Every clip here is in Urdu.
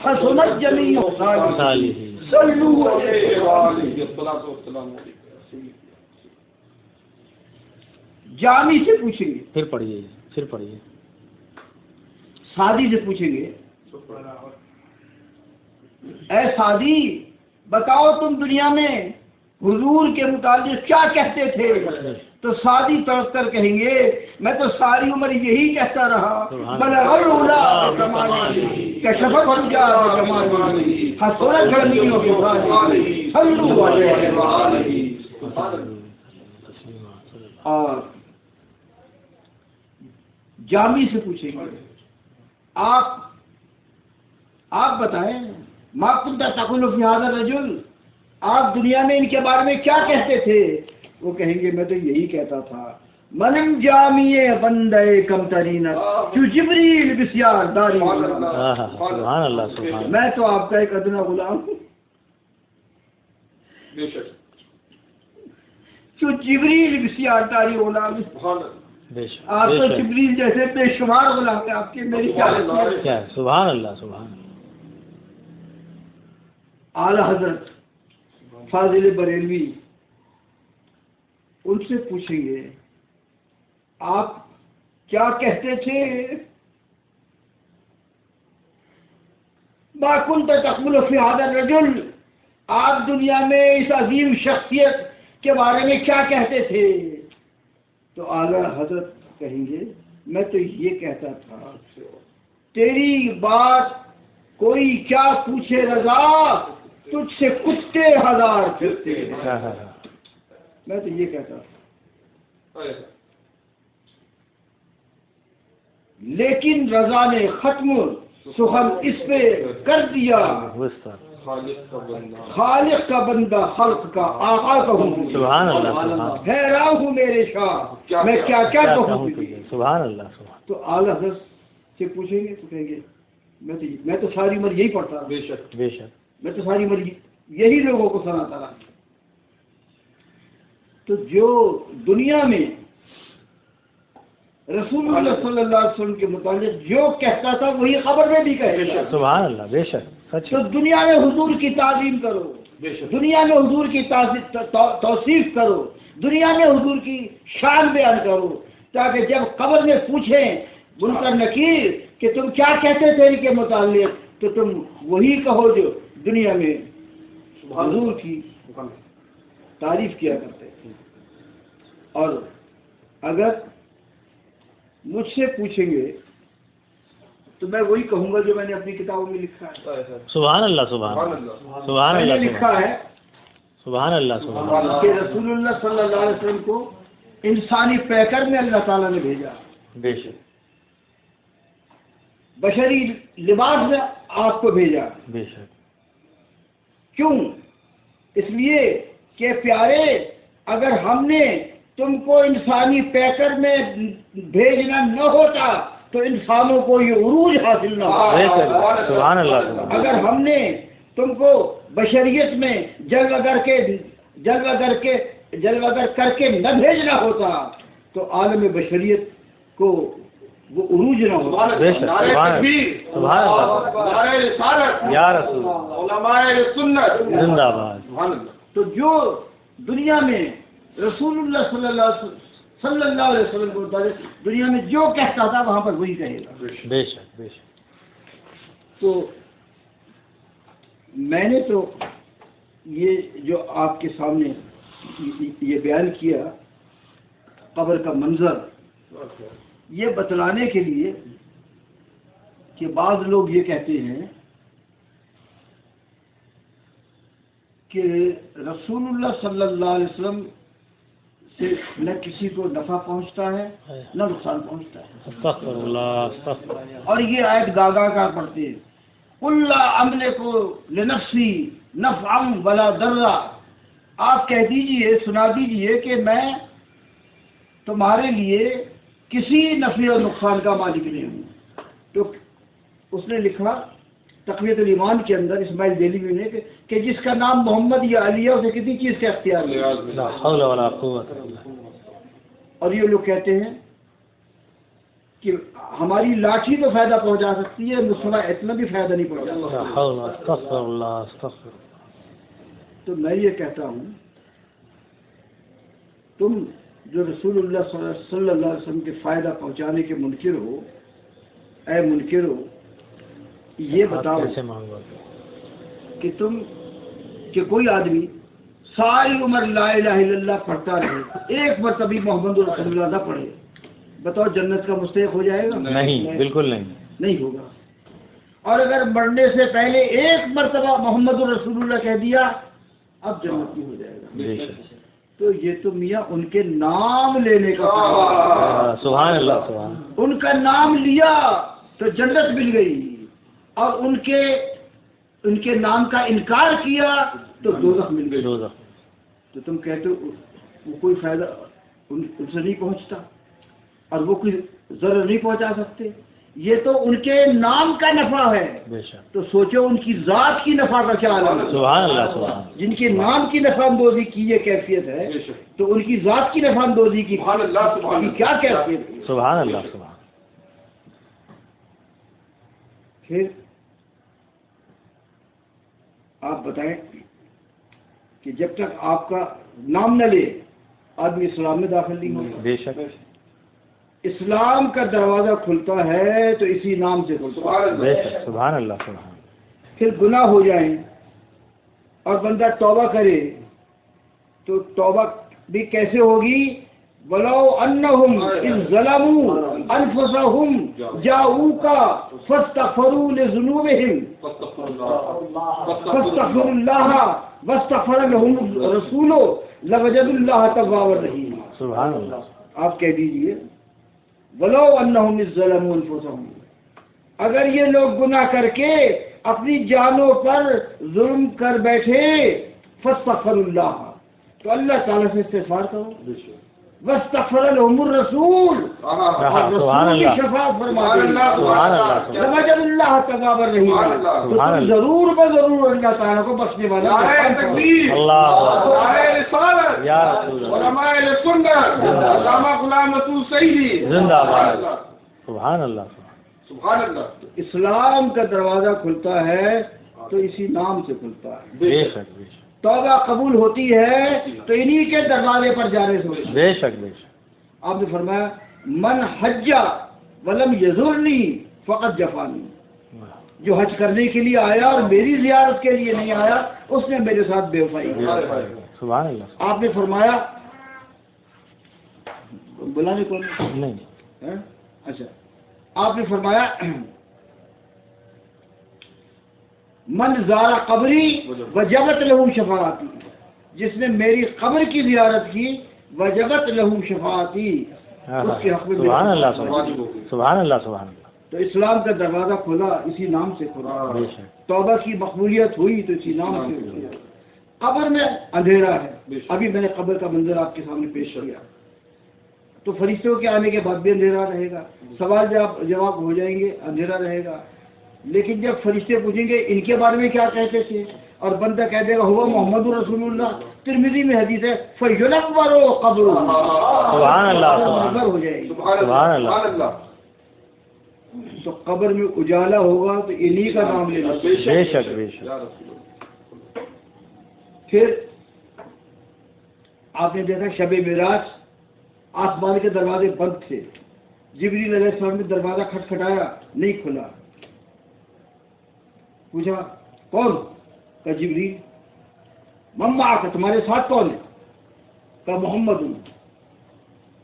حسنت جمیع صالحین صلوا علیہ وسلم۔ جامی سے پوچھیں گے، پھر پڑھیے سعدی سے پوچھیں گے، اے سعدی بتاؤ تم دنیا میں حضور کے متعلق کیا کہتے تھے؟ تو سعدی طرف کر کہیں گے میں تو ساری عمر یہی کہتا رہا، بلغ العلا بکمالی کشف الرجا بجمالی حسنت جمیع صالحین صلوا علیہ وسلم۔ اور جامی سے پوچھیں گے آپ بتائیں ما کنت تقول فی ھذا الرجل، آپ دنیا میں ان کے بارے میں کیا کہتے تھے؟ وہ کہیں گے میں تو یہی کہتا تھا منم جامی بندے کم ترین جو جبریل بسیار داری، سبحان اللہ سبحان میں تو آپ کا ایک ادنا غلام ہوں جو جبریل بسیار داری غلام، آپ تو جبریل جیسے بے شمار غلام ہیں آپ کے، میری کیا سبحان اللہ سبحان اللہ۔ اعلی حضرت فاضل بریلوی ان سے پوچھیں گے آپ کیا کہتے تھے؟ ما کنت تقول فی ھذا الرجل، آپ دنیا میں اس عظیم شخصیت کے بارے میں کیا کہتے تھے؟ تو اعلی حضرت کہیں گے میں تو یہ کہتا تھا تیری بات کوئی کیا پوچھے رضا، تجھ سے کتے ہزار پھرتے ہیں، میں تو یہ کہتا تھا۔ لیکن رضا نے ختم سخن اس پہ کر دیا، خالق کا بندہ خلق کا آقا کہوں، سبحان اللہ حیران ہوں میرے شاہ میں کیا کیا کہوں، سبحان اللہ۔ تو اعلی حضرت سے پوچھیں گے تو کہیں گے میں تو ساری عمر یہی پڑھتا رہا، بے شک میں تو ساری عمر یہی لوگوں کو سناتا رہا۔ تو جو دنیا میں رسول اللہ صلی اللہ علیہ وسلم کے متعلق جو کہتا تھا وہی خبر میں بھی کہے گا، سبحان اللہ بے شک سچ۔ تو دنیا میں حضور کی تعظیم کرو، دنیا میں حضور کی توصیف کرو، دنیا میں حضور کی شان بیان کرو، تاکہ جب قبر میں پوچھیں منکر نکیر کہ تم کیا کہتے تھے ان کے متعلق تو تم وہی کہو جو دنیا میں حضور کی تعریف کیا کرتے تھے۔ اور اگر مجھ سے پوچھیں گے تو میں وہی کہوں گا جو میں نے اپنی کتابوں میں لکھا ہے، سبحان اللہ سبحان اللہ سبحان میں نے اللہ لکھا ہے سبحان اللہ سبحان اللہ کہ رسول اللہ صلی اللہ علیہ وسلم کو انسانی پیکر میں اللہ تعالیٰ نے بھیجا، بے شک بشری لباس میں آپ کو بھیجا، بے شک۔ کیوں؟ اس لیے کہ پیارے اگر ہم نے تم کو انسانی پیکر میں بھیجنا نہ ہوتا تو انسانوں کو یہ عروج حاصل نہ ہوتا، سبحان اللہ۔ اگر ہم نے تم کو بشریت میں جلوہ گر کر کے نہ بھیجنا ہوتا تو عالم بشریت کو وہ عروج نہ ہوتا۔ بے شک سبحان اللہ یا رسول علماء سنت زندہ باد۔ تو جو دنیا میں رسول اللہ صلی اللہ علیہ وسلم کو دنیا میں جو کہتا تھا وہاں پر وہی کہے گا، بے شک بے شک۔ تو میں نے تو یہ جو آپ کے سامنے یہ بیان کیا قبر کا منظر یہ بتلانے کے لیے کہ بعض لوگ یہ کہتے ہیں کہ رسول اللہ صلی اللہ علیہ وسلم سے نہ کسی کو نفع پہنچتا ہے نہ نقصان پہنچتا ہے، استغفر اللہ استغفر اللہ۔ اور یہ آیت گاگا کا پڑھتے ہیں قل لا املک لنفسی نفعا ولا ضرا، آپ کہہ دیجئے سنا دیجئے کہ میں تمہارے لیے کسی نفع اور نقصان کا مالک نہیں ہوں۔ تو اس نے لکھا تقویت الایمان کے اندر اسماعیل دہلوی نے کہ جس کا نام محمد یا علی ہے اسے کسی چیز کا اختیار نہیں، لا حول ولا قوت الا باللہ۔ اور یہ لوگ کہتے ہیں کہ ہماری لاٹھی تو فائدہ پہنچا سکتی ہے، مصطفیٰ اتنا بھی فائدہ نہیں پہنچا سکتی۔ تو میں یہ کہتا ہوں تم جو رسول اللہ صلی اللہ علیہ وسلم کے فائدہ پہنچانے کے منکر ہو، اے منکر ہو، یہ بتاؤ کہ کہ کوئی آدمی ساری عمر لا الہ الا اللہ پڑھتا رہے، ایک مرتبہ محمد رسول اللہ نہ پڑھے، بتاؤ جنت کا مستحق ہو جائے گا؟ نہیں، بالکل نہیں ہوگا۔ اور اگر مرنے سے پہلے ایک مرتبہ محمد رسول اللہ کہہ دیا اب جنت کی ہو جائے گا۔ تو یہ تو میاں ان کے نام لینے کا، سبحان اللہ، سبحان، ان کا نام لیا تو جنت مل گئی، اور ان کے نام کا انکار کیا تو دوزخ مل گئی۔ تو تم کہتے ہو وہ کوئی فائدہ ان سے نہیں پہنچتا اور وہ کوئی ضرر نہیں پہنچا سکتے، یہ تو ان کے نام کا نفع ہے، تو سوچو ان کی ذات کی نفع کا کیا عالم ہے۔ سبحان اللہ، سبحان، جن کے نام کی نفع اندوزی کی یہ کیفیت ہے تو ان کی ذات کی نفع اندوزی کی کیا کیفیت ہے؟ سبحان اللہ، سبحان۔ پھر آپ بتائیں کہ جب تک آپ کا نام نہ لے آدمی اسلام میں داخل نہیں ہوگا۔ بے شک، اسلام کا دروازہ کھلتا ہے تو اسی نام سے کھلتا ہے۔ بے شک، سبحان اللہ، سبحان۔ پھر گناہ ہو جائیں اور بندہ توبہ کرے تو توبہ بھی کیسے ہوگی؟ وَلَوْ أَنَّهُمْ إِذْ ظَلَمُوا أَنفُسَهُمْ جَاءُوكَ فَاسْتَغْفَرُوا لِذُنُوبِهِمْ فَاسْتَغْفِرُوا اللَّهَ وَاسْتَغْفَرَ لَهُمُ الرَّسُولُ لَوَجَدُوا اللَّهَ تَوَّابًا رَحِيمًا۔ سبحان اللہ، آپ کہہ دیجئے وَلَوْ أَنَّهُمْ إِذْ ظَلَمُوا أَنفُسَهُمْ، اگر یہ لوگ گناہ کر کے اپنی جانوں پر ظلم کر بیٹھے، فَاسْتَغْفَرُوا اللَّهَ، تو اللہ تعالیٰ سے استغفار کرو، وَاسْتَغْفَرَ لَهُمُ الرَّسُولُ، اور رسول کی شفاعت فرما دیں، لَوَجَدُوا اللَّهَ تَوَّابًا رَحِيمًا، تو تم ضرور بضرور اللہ تعالیٰ کو بخشنے والا یا رسول اللہ، علماء سنت، علامہ غلام رسول سعیدی زندہ باد، سبحان اللہ، سبحان اللہ۔ اسلام کا دروازہ کھلتا ہے تو اسی نام سے کھلتا ہے۔ بے شک، بے شک، توبہ قبول ہوتی ہے تو انہی کے دروازے پر جانے سے ہوتی ہے۔ بے شک، بے شک، آپ نے فرمایا من حج ولم یزرنی فقط جفانی، جو حج کرنے کے لیے آیا اور میری زیارت کے لیے نہیں آیا اس نے میرے ساتھ بے وفائی کی۔ سبحان اللہ۔ آپ نے فرمایا بلانے کو نہیں، اچھا، آپ نے فرمایا من زارا قبری وجبت لہو شفاعتی، جس نے میری قبر کی زیارت کی وجبت لہو شفاعتی، اس کے حق میں سبحان اللہ، سبحان اللہ، سبحان اللہ۔ تو اسلام کا دروازہ کھلا اسی نام سے کھلا، بے شک، توبہ کی مقبولیت ہوئی تو اسی نام سے ہوئی۔ قبر میں اندھیرا ہے، ابھی میں نے قبر کا منظر آپ کے سامنے پیش کیا، تو فرشتوں کے آنے کے بعد بھی اندھیرا رہے گا، سوال جواب ہو جائیں گے، اندھیرا رہے گا، لیکن جب فرشتے پوچھیں گے ان کے بارے میں کیا کہتے تھے، اور بندہ کہہ دے گا ہوا محمد رسول اللہ، ترمذی میں حدیث ہے فَيُنَوَّرُ قَبْرُهُ، سبحان اللہ، قبر ہو جائے گی، سبحان اللہ۔ تو قبر میں اجالا ہوگا تو انہی کا نام لینا۔ بے شک، بے شک، پھر آپ نے دیکھا شب معراج آسمان کے دروازے بند تھے، جبریل علیہ السلام نے دروازہ کھٹکھٹایا، نہیں کھلا، پوچھا کون؟ کہا جبریل۔ مما کا تمہارے ساتھ کون ہے؟ کہا محمد ہوں۔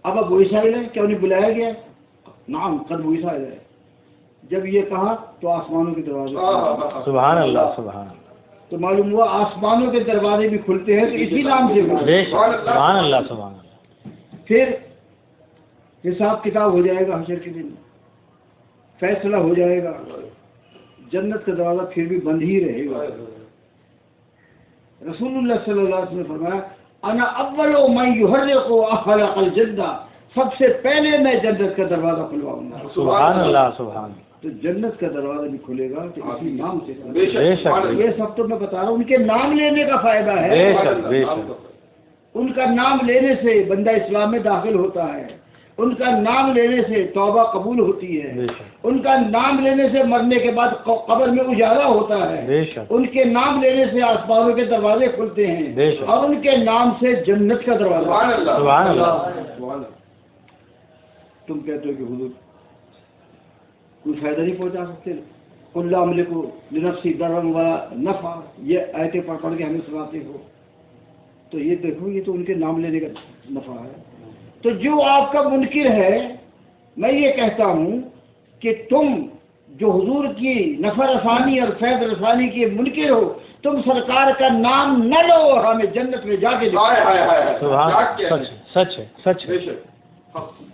اب وہی سائل ہے، کیا انہیں بلایا گیا؟ نعم قد وہی سائل ہے۔ جب یہ کہا تو آسمانوں کے دروازے، سبحان اللہ، سبحان اللہ، تو معلوم ہوا آسمانوں کے دروازے بھی کھلتے ہیں تو اسی نام سے کھلتے بے ہیں۔ شک، سبحان اللہ، سبحان اللہ۔ پھر حساب کتاب ہو جائے گا، حشر کے دن فیصلہ ہو جائے گا، جنت کا دروازہ پھر بھی بند ہی رہے گا۔ رسول اللہ صلی اللہ علیہ وسلم نے فرمایا انا اول من یحرق اخلاق الجنہ، سب سے پہلے میں جنت کا دروازہ کھلواؤں گا۔ سبحان اللہ، سبحان اللہ۔ تو جنت کا دروازہ بھی کھلے گا تو اسی نام سے کھلے بے شک، گا۔ یہ سب تو میں بتا رہا ہوں، ان کے نام لینے کا فائدہ ہے، بے شک، بے شک، ان کا نام لینے سے بندہ اسلام میں داخل ہوتا ہے، ان کا نام لینے سے توبہ قبول ہوتی ہے، بے شک ان کا نام لینے سے مرنے کے بعد قبر میں اجالا ہوتا ہے، بے شک ان کے نام لینے سے آسمانوں کے دروازے کھلتے ہیں، بے شک اور ان کے نام سے جنت کا دروازہ۔ سبحان اللہ سبحان اللہ۔ سبحان اللہ۔ تم کہتے ہو کہ حضور کوئی فائدہ نہیں پہنچا سکتے، قل لا املک لنفسی ضرا ولا نفع، یہ آیتیں پڑھ کے ہمیں سناتے ہو، تو یہ دیکھو یہ تو ان کے نام لینے کا نفع ہے۔ تو جو آپ کا منکر ہے، میں یہ کہتا ہوں کہ تم جو حضور کی نفع رسانی اور فیض رسانی کے منکر ہو، تم سرکار کا نام نہ لو اور ہمیں جنت میں جا کے دکھاؤ۔ ہائے ہائے ہائے، سبحان کیا کہتے ہیں؟ سچ ہے، سچ ہے، سچ ہے۔ بے شک۔